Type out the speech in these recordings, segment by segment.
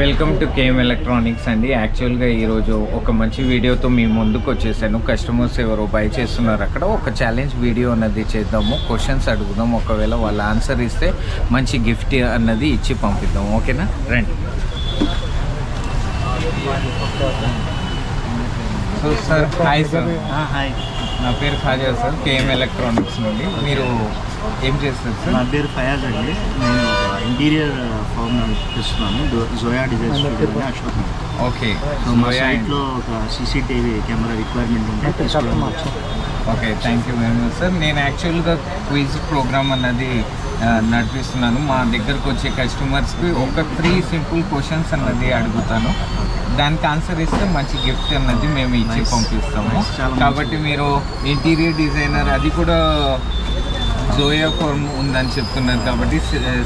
Welcome to KM electronics అండి. యాక్చువల్గా ఈరోజు ఒక మంచి వీడియోతో మీ ముందుకు వచ్చేసాను. కస్టమర్స్ ఎవరో బై చేస్తున్నారు, అక్కడ ఒక ఛాలెంజ్ వీడియో అన్నది చేద్దాము. క్వశ్చన్స్ అడుగుదాం, ఒకవేళ వాళ్ళు ఆన్సర్ ఇస్తే మంచి గిఫ్ట్ అన్నది ఇచ్చి పంపిద్దాం. ఓకేనా, రండి. So sir, hi sir. Hi, నా పేరు ఖాజా సార్, కేఎం ఎలక్ట్రానిక్స్ నుండి. మీరు ఏం చేస్తారు సార్? నా పేరు ఫయాజ్ అండి. నేను ఇంటీరియర్ ఫామ్ నడిపిస్తున్నాను, Zoya designs Ashok. Okay, so మా సైట్లో ఒక సీసీటీవీ కెమెరా రిక్వైర్మెంట్ ఉంటే తీసుకోవడం. Okay, thank you very much sir. నేను యాక్చువల్గా క్విజ్ ప్రోగ్రామ్ అన్నది నడిపిస్తున్నాను. మా దగ్గరకు వచ్చే కస్టమర్స్కి ఒక 3 సింపుల్ క్వశ్చన్స్ అన్నది అడుగుతాను. దానికి ఆన్సర్ ఇస్తే మంచి గిఫ్ట్ అన్నది మేము ఇచ్చి పంపిస్తాము. కాబట్టి మీరు ఇంటీరియర్ డిజైనర్, అది కూడా జోయా ఫార్మ్ ఉందని చెప్తున్నారు కాబట్టి,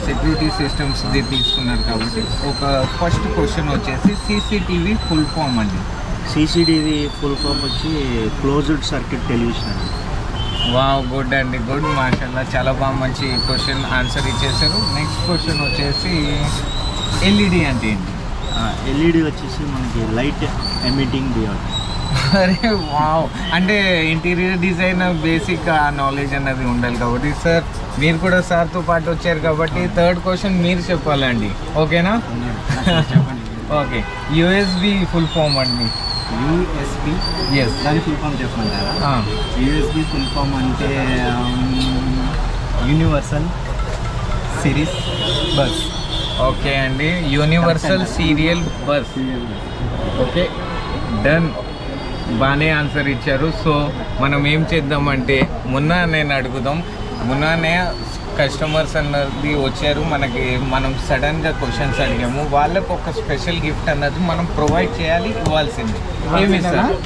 సెక్యూరిటీ సిస్టమ్స్ది తీసుకున్నారు కాబట్టి, ఒక ఫస్ట్ క్వశ్చన్ వచ్చేసి సీసీటీవీ ఫుల్ ఫామ్ అండి. సీసీటీవీ ఫుల్ ఫామ్ వచ్చి క్లోజ్డ్ సర్క్యూట్ టెలివిజన్ అండి. వావ్, గుడ్ అండి, గుడ్, మాషాల్లా, చాలా బాగా మంచి క్వశ్చన్ ఆన్సర్ ఇచ్చేసారు. నెక్స్ట్ క్వశ్చన్ వచ్చేసి ఎల్ఈడి అంటే ఏంటి? ఎల్ఈడి వచ్చేసి మనకి లైట్ ఎమిటింగ్ డియోడ్. అరే వావ్, అంటే ఇంటీరియర్ డిజైనర్ బేసిక్ నాలెడ్జ్ అన్నది ఉండాలి కాబట్టి సార్, మీరు కూడా సార్తో పాటు వచ్చారు కాబట్టి థర్డ్ క్వశ్చన్ మీరు చెప్పాలండి. ఓకేనా? ఓకే, యూఎస్బి ఫుల్ ఫామ్ అండి. యూఎస్బి, ఎస్, దాని ఫుల్ ఫామ్ చెప్పమంటారా? యూఎస్బి ఫుల్ ఫామ్ అంటే యూనివర్సల్ సిరీస్ బస్. ఓకే అండి, universal serial bus. Okay, done, బాగానే ఆన్సర్ ఇచ్చారు. సో మనం ఏం చేద్దామంటే, నేను అడుగుదాం. మొన్ననే కస్టమర్స్ అన్నది వచ్చారు మనకి, మనం సడన్గా క్వశ్చన్స్ అడిగాము. వాళ్ళకు ఒక స్పెషల్ గిఫ్ట్ అన్నది మనం ప్రొవైడ్ చేయాలి, ఇవ్వాల్సిందే. ఏమి సార్?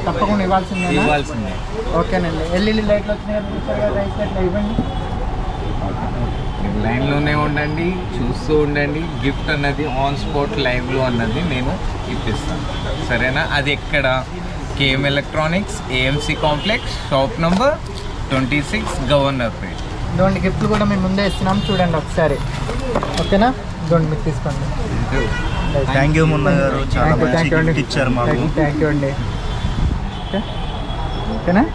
తప్పకుండా ఇవ్వాల్సిందే. ఓకేనండి. ఎల్ఈడి లైట్లు వచ్చినాయి, ఇవ్వండి. లైన్లోనే ఉండండి, చూస్తూ ఉండండి. గిఫ్ట్ అన్నది ఆన్ స్పాట్ లైవ్లో అన్నది నేను ఇప్పిస్తాను, సరేనా? అది ఎక్కడ? KM electronics, AMC complex, shop number 26, Governorpet. ఇటువంటి గిఫ్ట్లు కూడా మేము ముందే ఇస్తున్నాం, చూడండి ఒకసారి. ఓకేనా? ఇటువంటి మీకు తీసుకోండి. థ్యాంక్ యూ మున్నా గారు, చాలా థ్యాంక్ యూ అండి. ఇచ్చారు మాకు. థ్యాంక్ యూ అండి. ఓకేనా?